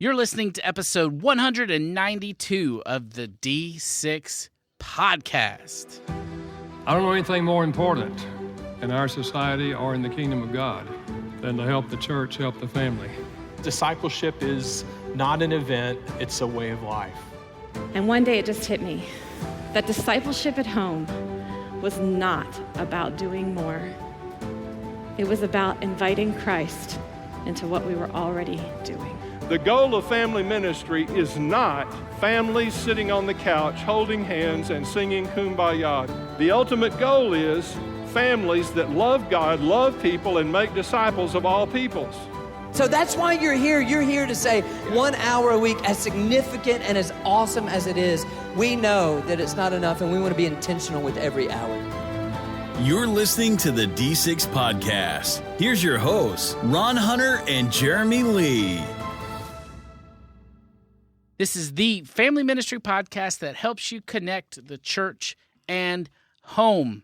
You're listening to episode 192 of the D6 podcast. I don't know anything more important in our society or in the kingdom of God than to help the church, help the family. Discipleship is not an event, it's a way of life. And one day it just hit me that discipleship at home was not about doing more. It was about inviting Christ into what we were already doing. The goal of family ministry is not families sitting on the couch holding hands and singing Kumbaya. The ultimate goal is families that love God, love people, and make disciples of all peoples. So that's why you're here. You're here to say 1 hour a week, as significant and as awesome as it is, we know that it's not enough, and we want to be intentional with every hour. You're listening to the D6 podcast. Here's your hosts, Ron Hunter and Jeremy Lee. This is the family ministry podcast that helps you connect the church and home.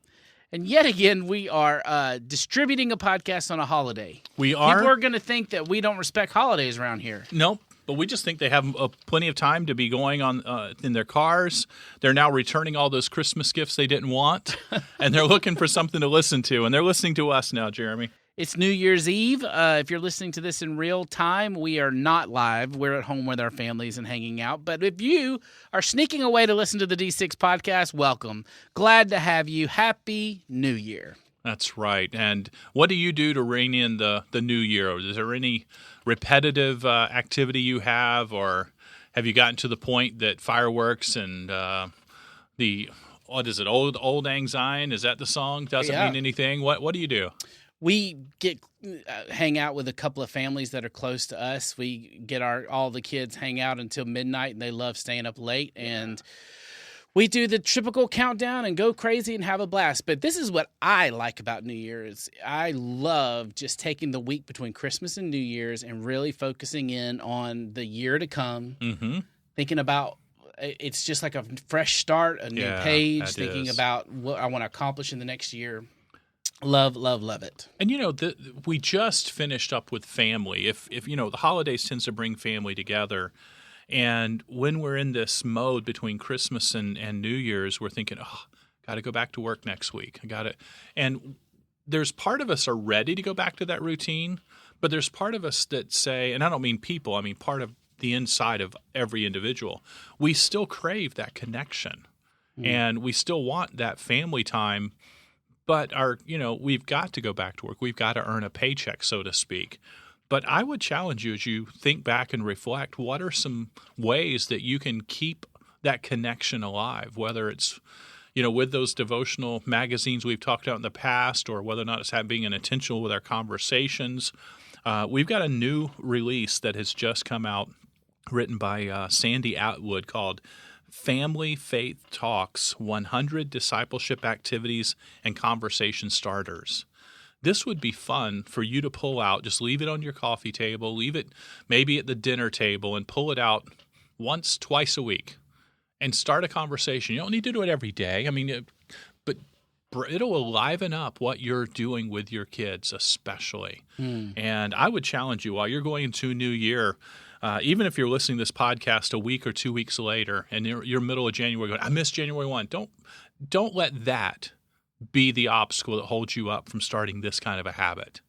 And yet again, we are distributing a podcast on a holiday. We are. People are going to think that we don't respect holidays around here. Nope. But we just think they have plenty of time to be going on in their cars. They're now returning all those Christmas gifts they didn't want, and they're looking for something to listen to. And they're listening to us now, Jeremy. It's New Year's Eve. If you're listening to this in real time, we are not live. We're at home with our families and hanging out. But if you are sneaking away to listen to the D6 podcast, welcome. Glad to have you. Happy New Year. That's right. And what do you do to ring in the new year? Is there any repetitive activity you have, or have you gotten to the point that fireworks and Old Lang Syne, is that the song? Doesn't mean anything? What do you do? We get hang out with a couple of families that are close to us. We get all the kids hang out until midnight, and they love staying up late. And we do the typical countdown and go crazy and have a blast. But this is what I like about New Year's. I love just taking the week between Christmas and New Year's and really focusing in on the year to come, thinking about it's just like a fresh start, a new page, thinking about what I want to accomplish in the next year. Love, love, love it. And, we just finished up with family. If the holidays tends to bring family together. And when we're in this mode between Christmas and New Year's, we're thinking, got to go back to work next week. And there's part of us are ready to go back to that routine, but there's part of us that say, and I don't mean people, I mean part of the inside of every individual, we still crave that connection. And we still want that family time. But we've got to go back to work. We've got to earn a paycheck, so to speak. But I would challenge you as you think back and reflect, what are some ways that you can keep that connection alive, whether it's, with those devotional magazines we've talked about in the past, or whether or not it's being intentional with our conversations. We've got a new release that has just come out, written by Sandy Atwood, called Family Faith Talks, 100 Discipleship Activities and Conversation Starters. This would be fun for you to pull out. Just leave it on your coffee table, leave it maybe at the dinner table, and pull it out twice a week and start a conversation. You don't need to do it every day. But it'll liven up what you're doing with your kids especially. And I would challenge you, while you're going into a new year, even if you're listening to this podcast a week or 2 weeks later and you're middle of January going, I missed January 1, don't let that be the obstacle that holds you up from starting this kind of a habit.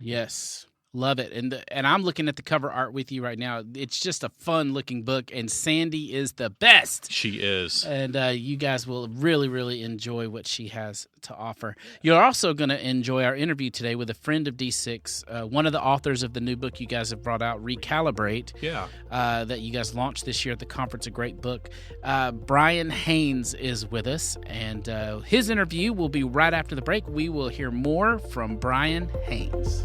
Yes. Love it. And I'm looking at the cover art with you right now. It's just a fun-looking book, and Sandy is the best. She is. And you guys will really, really enjoy what she has to offer. You're also going to enjoy our interview today with a friend of D6, one of the authors of the new book you guys have brought out, Recalibrate, that you guys launched this year at the conference, a great book. Brian Haynes is with us, and his interview will be right after the break. We will hear more from Brian Haynes.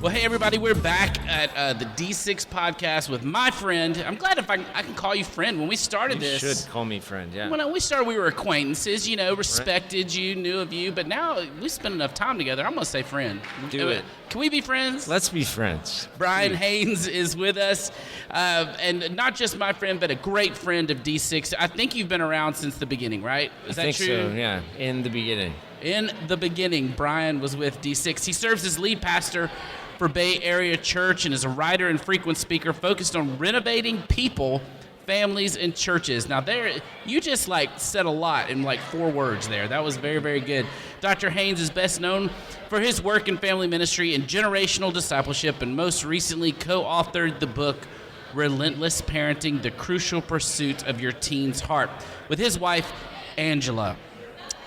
Well, hey, everybody, we're back at the D6 podcast with my friend. I'm glad if I can call you friend. When we started You this... should call me friend, yeah. When we started, we were acquaintances, respected you, knew of you, but now we spend enough time together. I'm going to say friend. Do it. Can we be friends? Let's be friends. Brian Haynes is with us, and not just my friend, but a great friend of D6. I think you've been around since the beginning, right? Is that true? I think so, yeah, in the beginning. In the beginning, Brian was with D6. He serves as lead pastor for Bay Area Church and is a writer and frequent speaker focused on renovating people, families, and churches. Now, you just said a lot in 4 words there. That was very, very good. Dr. Haynes is best known for his work in family ministry and generational discipleship, and most recently co-authored the book Relentless Parenting: The Crucial Pursuit of Your Teen's Heart with his wife, Angela.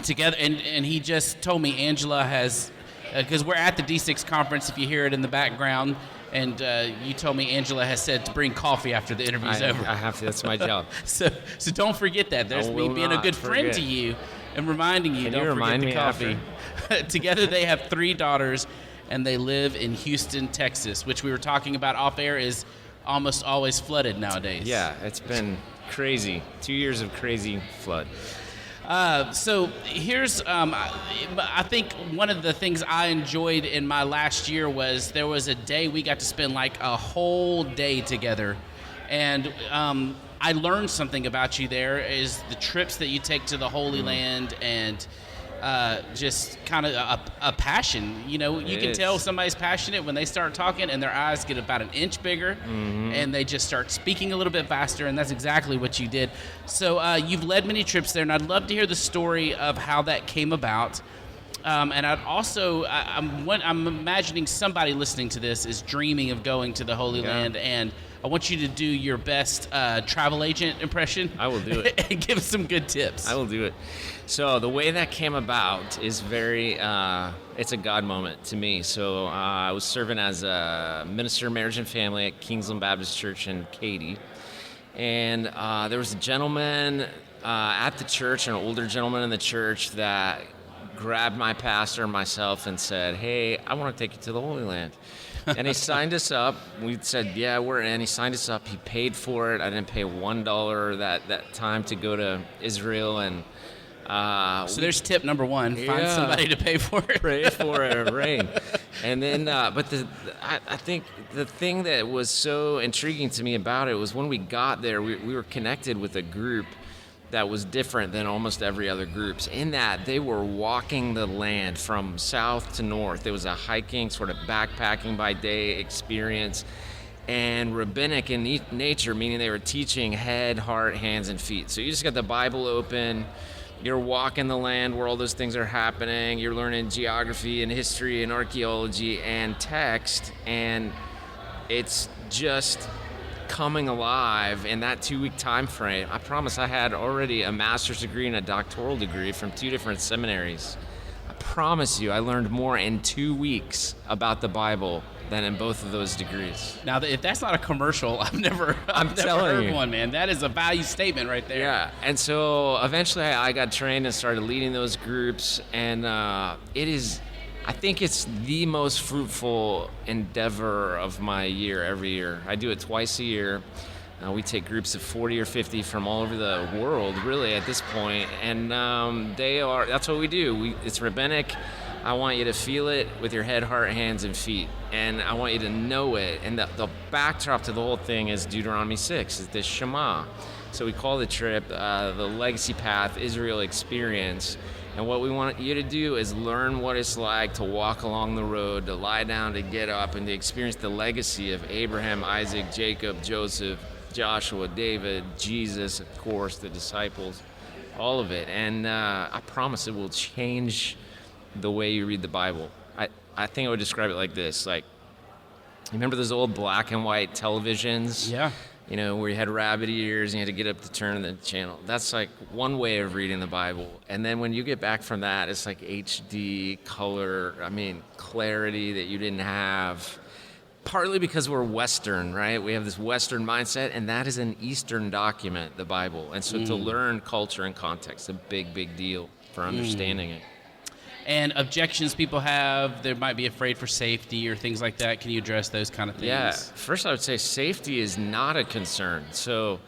Together, and he just told me Angela has, because we're at the D6 conference, if you hear it in the background, and you told me Angela has said to bring coffee after the interview's over. I have to. That's my job. So don't forget that. There's me being a good friend to you and reminding you. Don't forget the coffee. Together they have 3 daughters, and they live in Houston, Texas, which we were talking about off air is almost always flooded nowadays. Yeah, it's been crazy. 2 years of crazy flood. So here's, I think one of the things I enjoyed in my last year was there was a day we got to spend a whole day together. And I learned something about you there is the trips that you take to the Holy Land and just kind of a passion. You can tell somebody's passionate when they start talking and their eyes get about an inch bigger and they just start speaking a little bit faster, and that's exactly what you did. So you've led many trips there, and I'd love to hear the story of how that came about. And I'd also, I'm imagining somebody listening to this is dreaming of going to the Holy Land, and I want you to do your best travel agent impression. I will do it. And give us some good tips. I will do it. So the way that came about is very, it's a God moment to me. So I was serving as a minister of marriage and family at Kingsland Baptist Church in Katy. And there was a gentleman at the church, an older gentleman in the church that grabbed my pastor and myself and said, "Hey, I want to take you to the Holy Land." And he signed us up. We said, "Yeah, we're in." He signed us up. He paid for it. I didn't pay $1 that time to go to Israel. And so there's tip number 1: find somebody to pay for it. Pray for it, rain. And then, but I think the thing that was so intriguing to me about it was when we got there, we were connected with a group that was different than almost every other groups in that they were walking the land from south to north. It was a hiking, sort of backpacking by day experience, and rabbinic in nature, meaning they were teaching head, heart, hands, and feet. So you just got the Bible open, you're walking the land where all those things are happening, you're learning geography and history and archaeology and text, and it's just coming alive in that 2-week time frame. I promise I had already a master's degree and a doctoral degree from 2 different seminaries. I promise you I learned more in 2 weeks about the Bible than in both of those degrees. Now, if that's not a commercial, I've never heard one, man. That is a value statement right there. Yeah, and so eventually I got trained and started leading those groups, and I think it's the most fruitful endeavor of my year every year. I do it twice a year. We take groups of 40 or 50 from all over the world, really, at this point. And that's what we do. It's rabbinic. I want you to feel it with your head, heart, hands, and feet. And I want you to know it. And the backdrop to the whole thing is Deuteronomy 6, it's the Shema. So we call the trip the Legacy Path Israel Experience. And what we want you to do is learn what it's like to walk along the road, to lie down, to get up, and to experience the legacy of Abraham, Isaac, Jacob, Joseph, Joshua, David, Jesus, of course, the disciples, all of it. And I promise it will change the way you read the Bible. I think I would describe it like this. You remember those old black and white televisions? Yeah. Where you had rabbit ears and you had to get up to turn the channel. That's one way of reading the Bible. And then when you get back from that, it's HD, color, clarity that you didn't have. Partly because we're Western, right? We have this Western mindset, and that is an Eastern document, the Bible. And so to learn culture and context is a big, big deal for understanding it. and objections people have. They might be afraid for safety or things like that. Can you address those kind of things? Yeah, first I would say safety is not a concern. So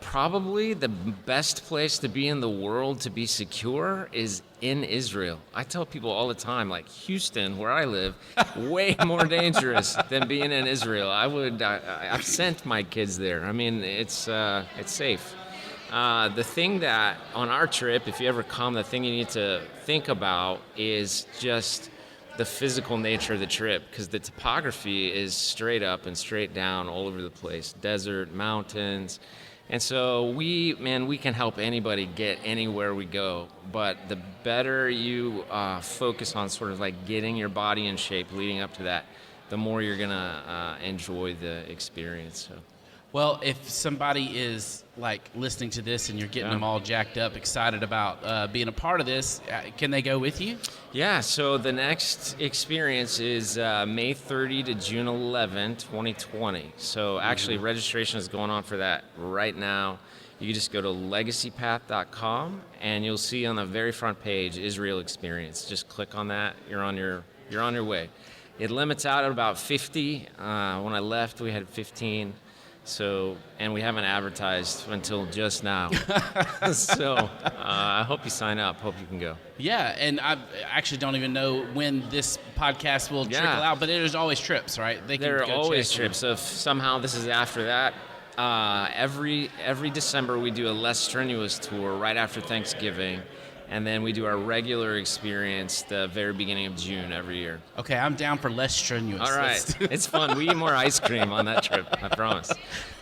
probably the best place to be in the world to be secure is in Israel. I tell people all the time, like Houston, where I live, way more dangerous than being in Israel. I've sent my kids there. I mean, it's safe. The thing that on our trip, if you ever come, the thing you need to think about is just the physical nature of the trip, because the topography is straight up and straight down all over the place, desert, mountains. And so we can help anybody get anywhere we go, but the better you focus on sort of like getting your body in shape leading up to that, the more you're gonna enjoy the experience. So. Well, if somebody is like listening to this and you're getting them all jacked up, excited about being a part of this, can they go with you? Yeah, so the next experience is May 30 to June 11, 2020. So actually registration is going on for that right now. You can just go to legacypath.com and you'll see on the very front page, Israel Experience. Just click on that, you're on your way. It limits out at about 50. When I left, we had 15. So, and we haven't advertised until just now. So, I hope you sign up. Hope you can go. Yeah, and I actually don't even know when this podcast will trickle out, but there's always trips, right? There are always trips. So if somehow this is after that, every December we do a less strenuous tour right after Thanksgiving. And then we do our regular experience the very beginning of June every year. Okay, I'm down for less strenuous. All right. It's fun. We eat more ice cream on that trip, I promise.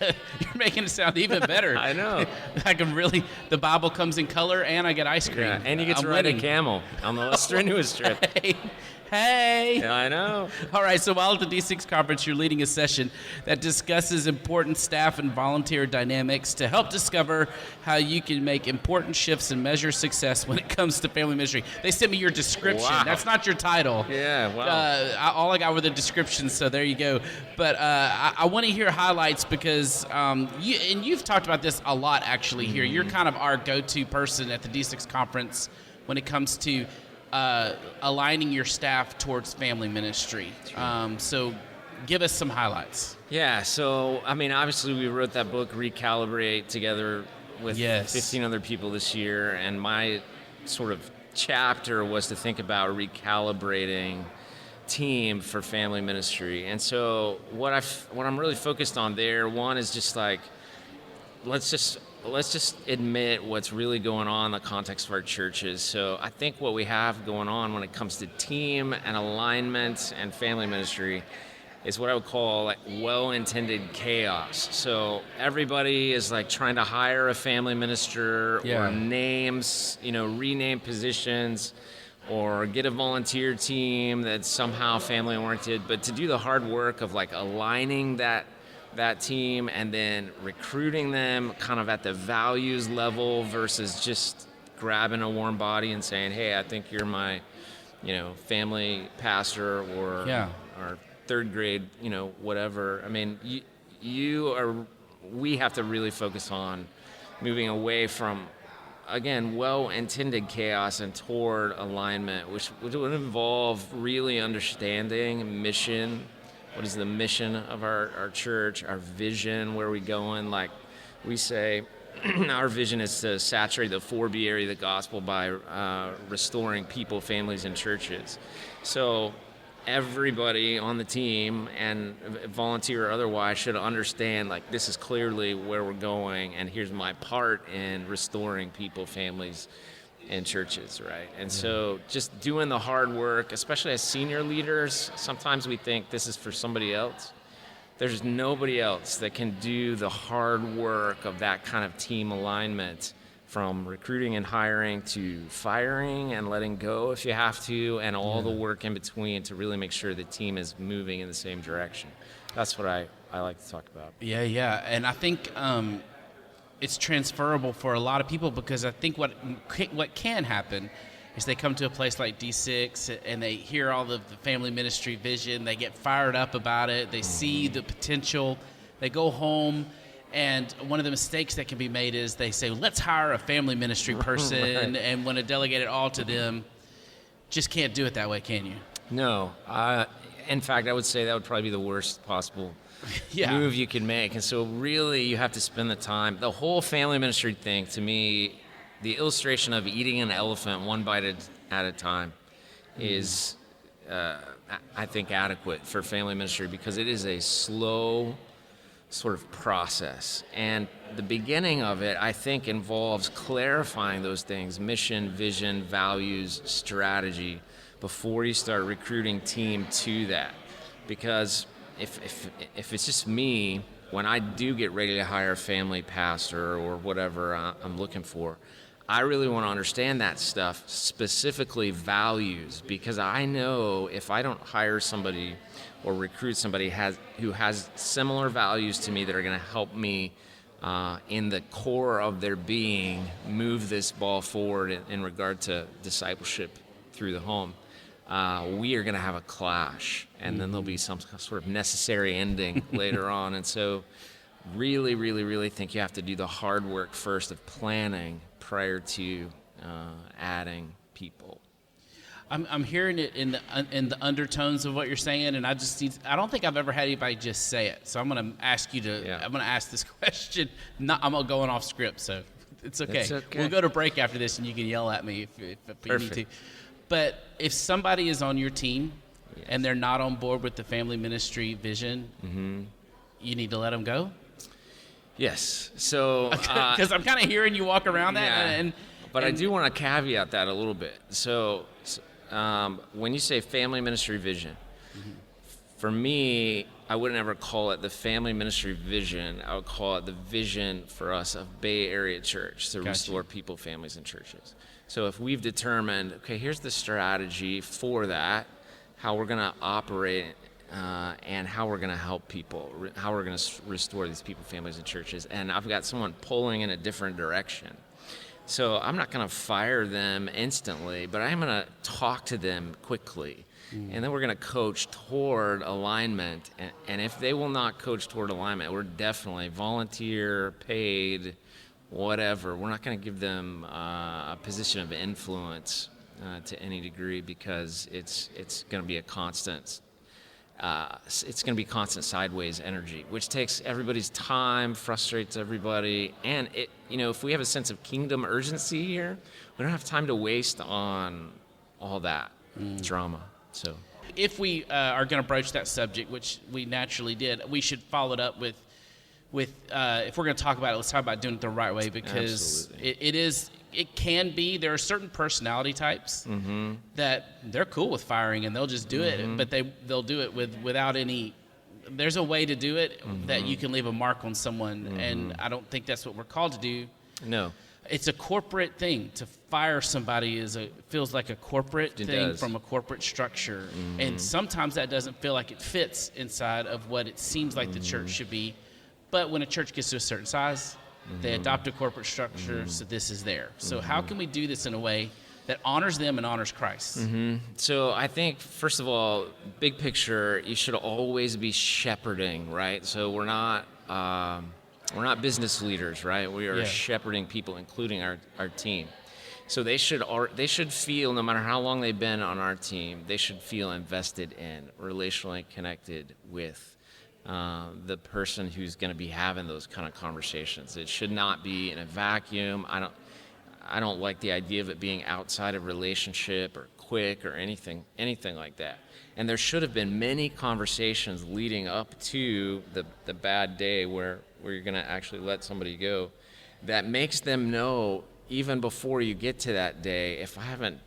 You're making it sound even better. I know. I can really, the Bible comes in color and I get ice cream. Yeah, and you get to ride a camel on the less strenuous trip. Hey. Yeah, I know. All right, so while at the D6 conference, you're leading a session that discusses important staff and volunteer dynamics to help discover how you can make important shifts and measure success when it comes to family ministry. They sent me your description. Wow. That's not your title. Yeah, wow. All I got were the descriptions, so there you go. But I want to hear highlights because you've talked about this a lot actually here. You're kind of our go-to person at the D6 conference when it comes to aligning your staff towards family ministry. So give us some highlights. Yeah, so, I mean, obviously we wrote that book, Recalibrate, together with 15 other people this year, and my sort of chapter was to think about recalibrating team for family ministry. And so what I'm really focused on there, one is just like, let's just admit what's really going on in the context of our churches. So I think what we have going on when it comes to team and alignment and family ministry is what I would call like well-intended chaos. So everybody is like trying to hire a family minister or rename positions or get a volunteer team that's somehow family oriented, but to do the hard work of like aligning that team and then recruiting them kind of at the values level versus just grabbing a warm body and saying, hey, I think you're my, family pastor or third grade, whatever. I mean, we have to really focus on moving away from, again, well-intended chaos and toward alignment, which would involve really understanding mission. What is the mission of our church, our vision, where are we going? Like we say, our vision is to saturate the 4B area of the gospel by restoring people, families, and churches. So everybody on the team, and volunteer or otherwise, should understand, like, this is clearly where we're going, and here's my part in restoring people, families, and churches, right? And so just doing the hard work, especially as senior leaders, sometimes we think this is for somebody else. There's nobody else that can do the hard work of that kind of team alignment, from recruiting and hiring to firing and letting go if you have to, and all the work in between to really make sure the team is moving in the same direction. That's what I like to talk about. Yeah. And I think it's transferable for a lot of people, because I think what can happen is they come to a place like D6 and they hear all of the family ministry vision, they get fired up about it, they see the potential, they go home, and one of the mistakes that can be made is they say, let's hire a family ministry person and want to delegate it all to them. just can't do it that way, can you? No. In fact, I would say that would probably be the worst possible move you can make. And so really you have to spend the time. The whole family ministry thing, to me, the illustration of eating an elephant one bite at a time is, I think, adequate for family ministry, because it is a slow sort of process. And the beginning of it, I think, involves clarifying those things: mission, vision, values, strategy, before you start recruiting team to that. Because if it's just me, when I do get ready to hire a family pastor or whatever I'm looking for, I really want to understand that stuff, specifically values, because I know if I don't hire somebody or recruit somebody who has similar values to me that are going to help me in the core of their being move this ball forward in regard to discipleship through the home, we are going to have a clash, and then there'll be some sort of necessary ending later on. And so really, really, really think you have to do the hard work first of planning prior to adding people. I'm hearing it in the undertones of what you're saying, and I don't think I've ever had anybody just say it. So I'm going to ask you I'm going to ask this question. I'm going off script, so it's okay. It's okay. We'll go to break after this, and you can yell at me if you need to. But if somebody is on your team and they're not on board with the family ministry vision, you need to let them go? Yes. So because I'm kind of hearing you walk around that. But I do want to caveat that a little bit. So when you say family ministry vision, for me, I wouldn't ever call it the family ministry vision. I would call it the vision for us of Bay Area Church to restore people, families, and churches. So if we've determined, okay, here's the strategy for that, how we're going to operate and how we're going to help people, how we're going to restore these people, families, and churches. And I've got someone pulling in a different direction. So I'm not going to fire them instantly, but I'm going to talk to them quickly. And then we're going to coach toward alignment. And if they will not coach toward alignment, we're definitely volunteer, paid, whatever. We're not going to give them a position of influence to any degree, because it's going to be a constant. It's going to be constant sideways energy, which takes everybody's time, frustrates everybody, and if we have a sense of kingdom urgency here, we don't have time to waste on all that drama. So, if we are going to broach that subject, which we naturally did, we should follow it up with if we're going to talk about it, let's talk about doing it the right way, because it can be, there are certain personality types that they're cool with firing and they'll just do it, but they'll do it without any, there's a way to do it that you can leave a mark on someone, and I don't think that's what we're called to do. No. It's a corporate thing. To fire somebody feels like a corporate thing from a corporate structure, and sometimes that doesn't feel like it fits inside of what it seems like the church should be. But when a church gets to a certain size, they adopt a corporate structure, so this is there. So how can we do this in a way that honors them and honors Christ? So I think, first of all, big picture, you should always be shepherding, right? So we're not business leaders, right? We are shepherding people, including our team. So they should feel, no matter how long they've been on our team, they should feel invested in, relationally connected with the person who's going to be having those kind of conversations. It should not be in a vacuum. I don't like the idea of it being outside of relationship or quick or anything like that. And there should have been many conversations leading up to the bad day where you're going to actually let somebody go, that makes them know, even before you get to that day, if I haven't,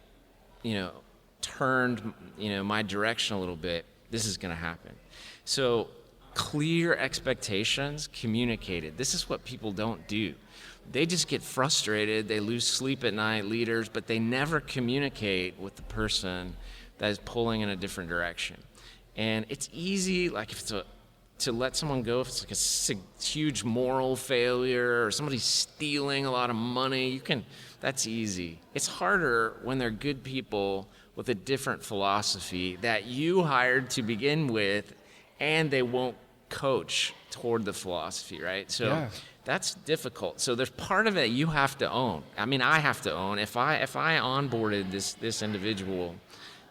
turned, my direction a little bit, this is going to happen. So clear expectations communicated. This is what people don't do. They just get frustrated. They lose sleep at night, leaders, but they never communicate with the person that is pulling in a different direction. And it's easy, like if it's to let someone go, if it's like a huge moral failure or somebody's stealing a lot of money, that's easy. It's harder when they're good people with a different philosophy that you hired to begin with, and they won't coach toward the philosophy, right? So that's difficult. So there's part of it you have to own. I mean, I have to own. If I onboarded this individual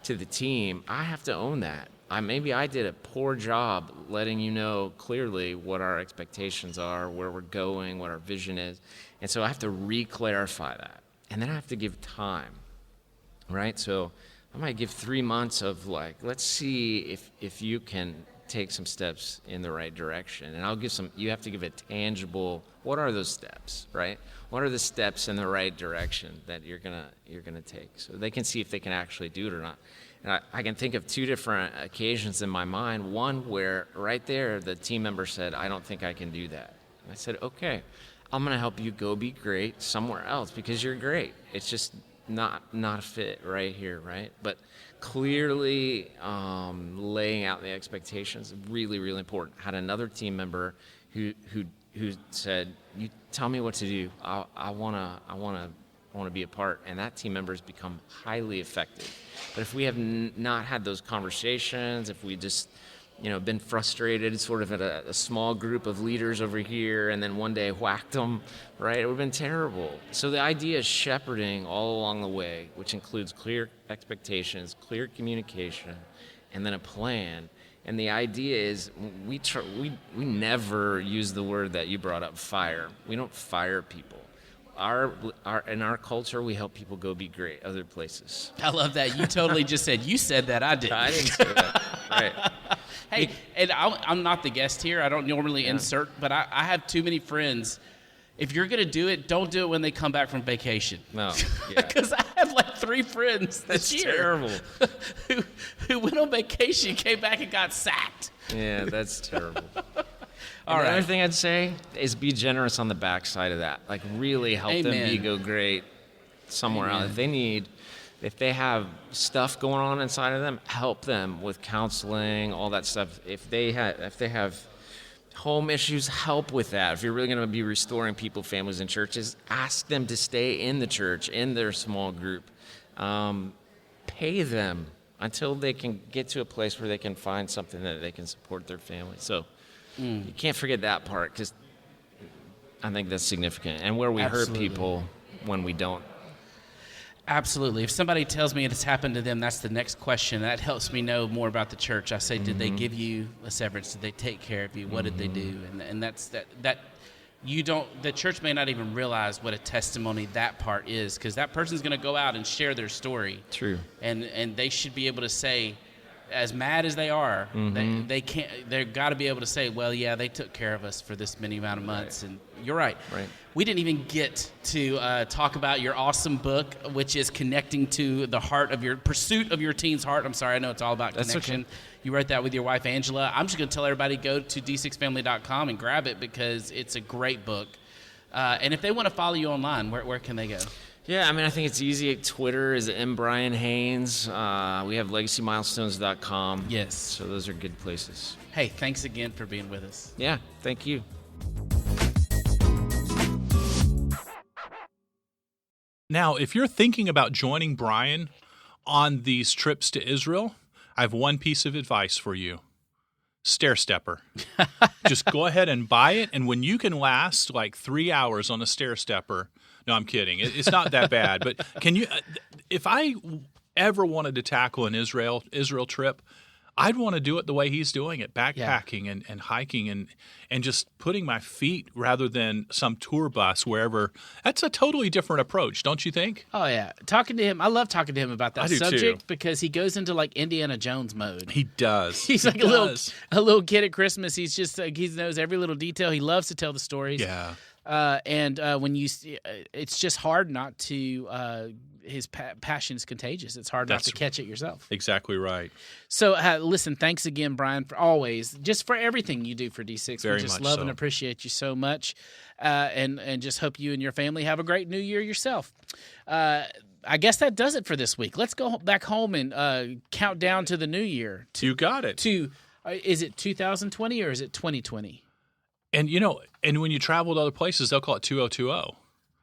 to the team, I have to own that. Maybe I did a poor job letting you know clearly what our expectations are, where we're going, what our vision is. And so I have to re-clarify that. And then I have to give time, right? So I might give 3 months of like, let's see if you can take some steps in the right direction. And I'll give you have to give a tangible, what are those steps, right? What are the steps in the right direction that you're gonna take? So they can see if they can actually do it or not. And I can think of 2 different occasions in my mind. One where right there, the team member said, I don't think I can do that. And I said, okay, I'm going to help you go be great somewhere else because you're great. It's just not a fit right here, right? But clearly laying out the expectations is really, really important. Had another team member who said, you tell me what to do. I want to be a part. And that team member has become highly effective. But if we have not had those conversations, if we just, been frustrated sort of at a small group of leaders over here and then one day whacked them, right? It would have been terrible. So the idea is shepherding all along the way, which includes clear expectations, clear communication, and then a plan. And the idea is we never use the word that you brought up, fire. We don't fire people. In our culture, we help people go be great other places. I love that. You totally just said, you said that, I didn't. I didn't say that. Right. Hey, and I'm not the guest here. I don't normally insert, but I have too many friends. If you're going to do it, don't do it when they come back from vacation. No. Yeah. Because I have like 3 friends this year. Terrible. who went on vacation, came back and got sacked. Yeah, that's terrible. All right. The other thing I'd say is be generous on the backside of that. Like really help them go great somewhere else. If they have stuff going on inside of them, help them with counseling, all that stuff. If they have home issues, help with that. If you're really going to be restoring people, families, and churches, ask them to stay in the church, in their small group. Pay them until they can get to a place where they can find something that they can support their family. So you can't forget that part because I think that's significant. And where we hurt people when we don't. Absolutely. If somebody tells me it's happened to them, that's the next question. That helps me know more about the church. I say, did they give you a severance? Did they take care of you? What did they do? And that's that you don't, the church may not even realize what a testimony that part is because that person's going to go out and share their story. True. And they should be able to say, as mad as they are, they can't. They've got to be able to say, "Well, yeah, they took care of us for this many amount of months." Right. And you're right. Right. We didn't even get to talk about your awesome book, which is connecting to the heart of your pursuit of your teen's heart. I'm sorry, I know it's all about connection. Okay. You wrote that with your wife Angela. I'm just going to tell everybody go to d6family.com and grab it because it's a great book. And if they want to follow you online, where can they go? Yeah, I mean, I think it's easy. Twitter is Brian Haynes. We have legacymilestones.com. Yes. So those are good places. Hey, thanks again for being with us. Yeah, thank you. Now, if you're thinking about joining Brian on these trips to Israel, I have one piece of advice for you. Stair stepper. Just go ahead and buy it, and when you can last like 3 hours on a stair stepper, no, I'm kidding. It's not that bad. But can you? If I ever wanted to tackle an Israel trip, I'd want to do it the way he's doing it, backpacking and hiking and just putting my feet rather than some tour bus wherever. That's a totally different approach, don't you think? Oh, yeah. Talking to him, I love talking to him about that I do subject too. Because he goes into like Indiana Jones mode. He does. He's like a little kid at Christmas. He's just he knows every little detail. He loves to tell the stories. Yeah. And when you see, it's just hard not to. His passion is contagious. It's hard not to catch it yourself. Exactly right. So listen, thanks again, Brian, for always, just for everything you do for D6. Very we just much love so. and appreciate you so much, and just hope you and your family have a great New Year yourself. I guess that does it for this week. Let's go back home and count down to the New Year. You got it. Is it 2020 or is it 2020? And and when you travel to other places, they'll call it 2020.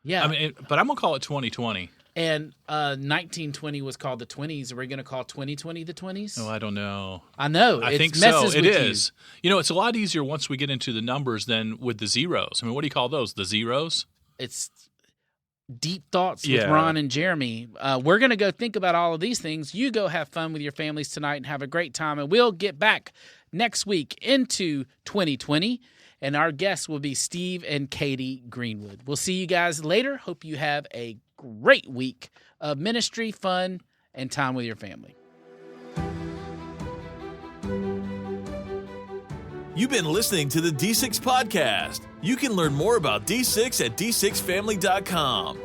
Yeah. I mean, but I'm gonna call it 2020. And 1920 was called the 20s. Are we going to call 2020 the 20s? Oh, I don't know. I know. I think so. It is. You know, it's a lot easier once we get into the numbers than with the zeros. I mean, what do you call those? The zeros? It's deep thoughts with Ron and Jeremy. We're going to go think about all of these things. You go have fun with your families tonight and have a great time. And we'll get back next week into 2020. And our guests will be Steve and Katie Greenwood. We'll see you guys later. Hope you have a great week of ministry, fun, and time with your family. You've been listening to the D6 Podcast. You can learn more about D6 at d6family.com.